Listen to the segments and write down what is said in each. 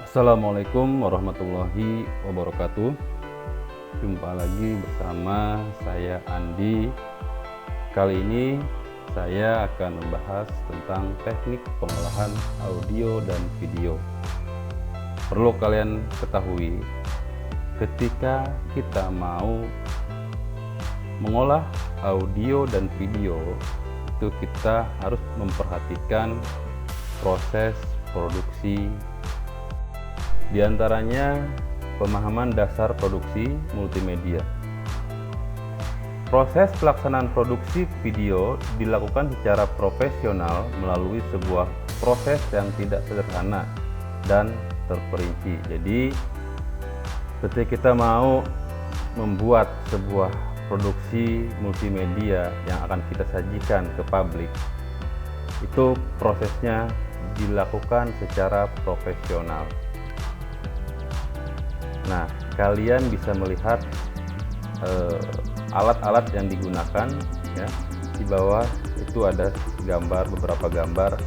Assalamualaikum warahmatullahi wabarakatuh. Jumpa lagi bersama saya Andi. Kali ini saya akan membahas tentang teknik pengolahan audio dan video. Perlu kalian ketahui, ketika kita mau mengolah audio dan video, itu kita harus memperhatikan proses produksi. Di antaranya pemahaman dasar produksi multimedia. Proses pelaksanaan produksi video dilakukan secara profesional melalui sebuah proses yang tidak sederhana dan terperinci. Jadi, ketika kita mau membuat sebuah produksi multimedia yang akan kita sajikan ke publik, itu prosesnya dilakukan secara profesional. Nah, kalian bisa melihat alat-alat yang digunakan ya. Di bawah itu ada beberapa gambar.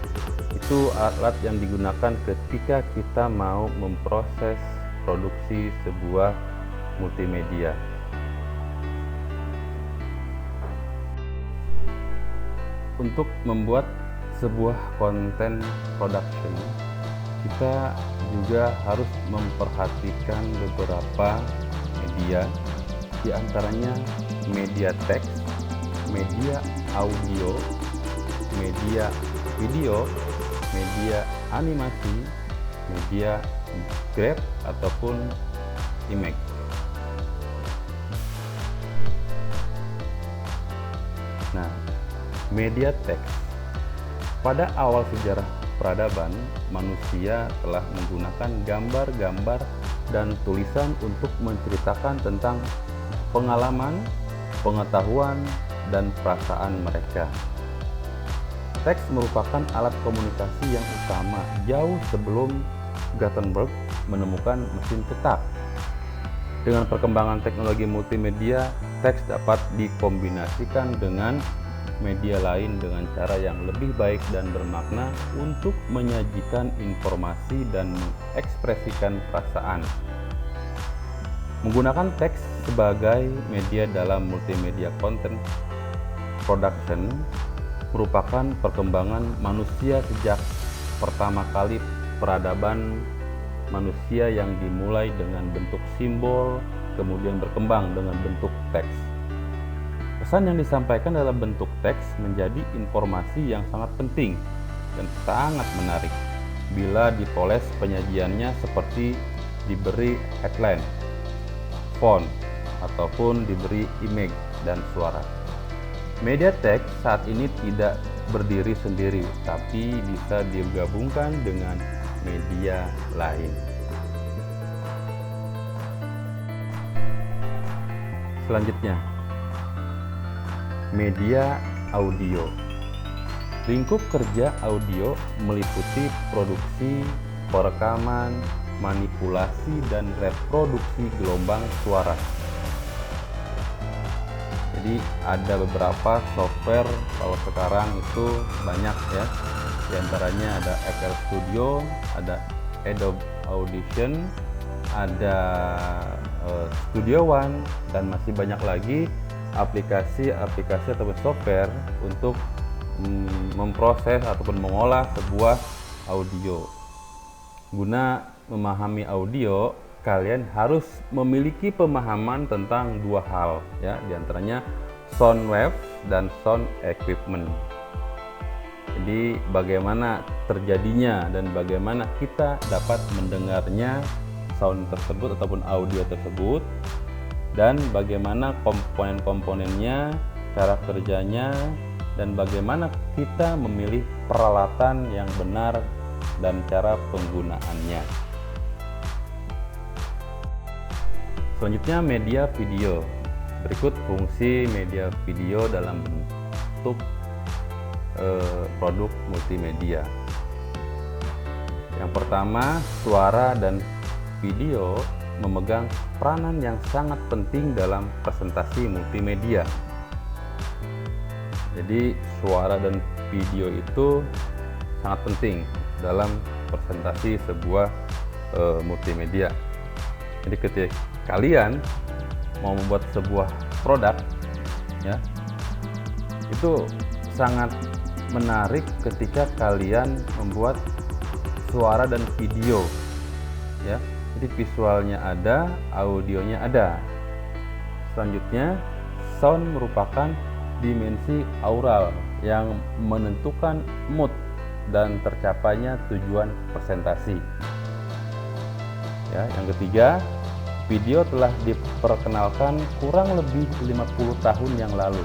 Itu alat yang digunakan ketika kita mau memproses produksi sebuah multimedia. Untuk membuat sebuah konten production, kita juga harus memperhatikan beberapa media, di antaranya media teks, media audio, media video, media animasi, media grab ataupun image. Nah, media teks. Pada awal sejarah peradaban, manusia telah menggunakan gambar-gambar dan tulisan untuk menceritakan tentang pengalaman, pengetahuan, dan perasaan mereka. Teks merupakan alat komunikasi yang utama jauh sebelum Gutenberg menemukan mesin cetak. Dengan perkembangan teknologi multimedia, teks dapat dikombinasikan dengan media lain dengan cara yang lebih baik dan bermakna untuk menyajikan informasi dan mengekspresikan perasaan. Menggunakan teks sebagai media dalam multimedia content production merupakan perkembangan manusia sejak pertama kali peradaban manusia yang dimulai dengan bentuk simbol, kemudian berkembang dengan bentuk teks. Pesan yang disampaikan dalam bentuk teks menjadi informasi yang sangat penting dan sangat menarik bila dipoles penyajiannya seperti diberi headline, font, ataupun diberi image dan suara. Media teks saat ini tidak berdiri sendiri, tapi bisa digabungkan dengan media lain. Selanjutnya, media audio. Lingkup kerja audio meliputi produksi, perekaman, manipulasi, dan reproduksi gelombang suara. Jadi ada beberapa software kalau sekarang itu banyak ya. Di antaranya ada FL Studio, ada Adobe Audition, ada Studio One, dan masih banyak lagi aplikasi-aplikasi ataupun software untuk memproses ataupun mengolah sebuah audio. Guna memahami audio, kalian harus memiliki pemahaman tentang dua hal ya, diantaranya sound wave dan sound equipment. Jadi bagaimana terjadinya dan bagaimana kita dapat mendengarnya sound tersebut ataupun audio tersebut, dan bagaimana komponen-komponennya, cara kerjanya, dan bagaimana kita memilih peralatan yang benar dan cara penggunaannya. Selanjutnya, media video. Berikut fungsi media video dalam bentuk produk multimedia. Yang pertama, suara dan video memegang peranan yang sangat penting dalam presentasi multimedia. Jadi suara dan video itu sangat penting dalam presentasi sebuah multimedia. Jadi ketika kalian mau membuat sebuah produk, ya, itu sangat menarik ketika kalian membuat suara dan video, ya. Jadi visualnya ada, audionya ada. Selanjutnya, sound merupakan dimensi aural yang menentukan mood dan tercapainya tujuan presentasi. Ya, yang ketiga, video telah diperkenalkan kurang lebih 50 tahun yang lalu.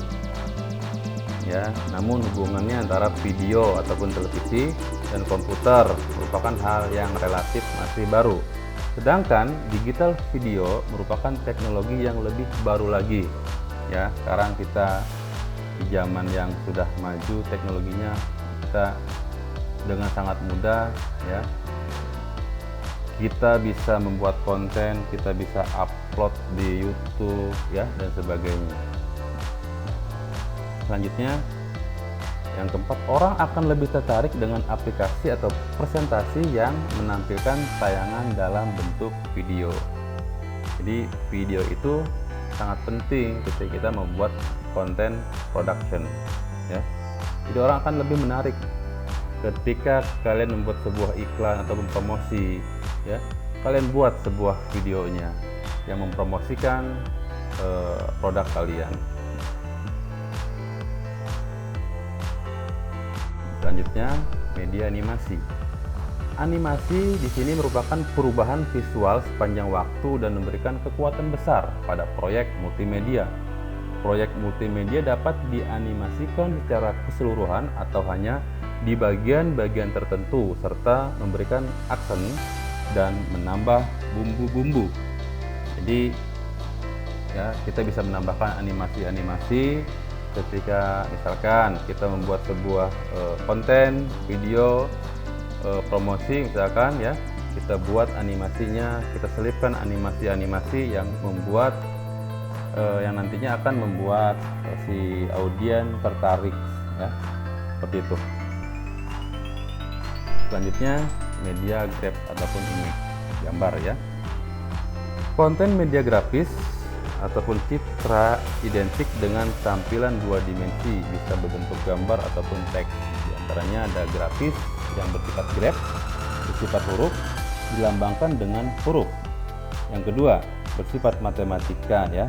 Ya, namun hubungannya antara video ataupun televisi dan komputer merupakan hal yang relatif masih baru. Sedangkan digital video merupakan teknologi yang lebih baru lagi. Ya, sekarang kita di zaman yang sudah maju teknologinya, kita dengan sangat mudah, ya, kita bisa membuat konten, kita bisa upload di YouTube, ya, dan sebagainya. Selanjutnya, yang keempat, orang akan lebih tertarik dengan aplikasi atau presentasi yang menampilkan tayangan dalam bentuk video. Jadi video itu sangat penting ketika kita membuat konten production, ya. Jadi orang akan lebih menarik ketika kalian membuat sebuah iklan ataupun promosi, ya. Kalian buat sebuah videonya yang mempromosikan produk kalian. Selanjutnya, media animasi. Animasi di sini merupakan perubahan visual sepanjang waktu dan memberikan kekuatan besar pada proyek multimedia. Proyek multimedia dapat dianimasikan secara keseluruhan atau hanya di bagian-bagian tertentu serta memberikan aksen dan menambah bumbu-bumbu. Jadi, ya, kita bisa menambahkan animasi-animasi ketika misalkan kita membuat sebuah konten video promosi, misalkan, ya, kita buat animasinya, kita selipkan animasi-animasi yang membuat yang nantinya akan membuat si audien tertarik, ya, seperti itu. Selanjutnya, media graph ataupun image, gambar, ya. Konten media grafis ataupun citra identik dengan tampilan dua dimensi, bisa berbentuk gambar ataupun teks. Di antaranya ada grafis yang bersifat graph, bersifat huruf, dilambangkan dengan huruf. Yang kedua, bersifat matematika, ya.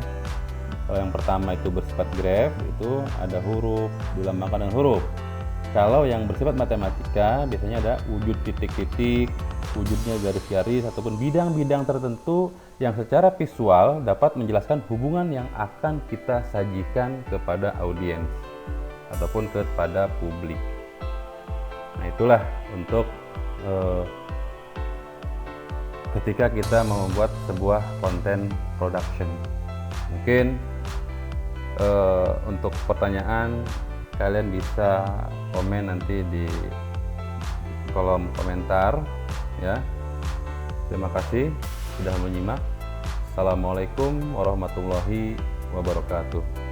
Kalau yang pertama itu bersifat graph, itu ada huruf, dilambangkan dengan huruf. Kalau yang bersifat matematika, biasanya ada wujud titik-titik, wujudnya garis-garis, ataupun bidang-bidang tertentu yang secara visual dapat menjelaskan hubungan yang akan kita sajikan kepada audiens ataupun kepada publik. Nah, itulah untuk ketika kita membuat sebuah konten production. Mungkin untuk pertanyaan kalian bisa komen nanti di kolom komentar, ya. Terima kasih sudah menyimak. Assalamualaikum warahmatullahi wabarakatuh.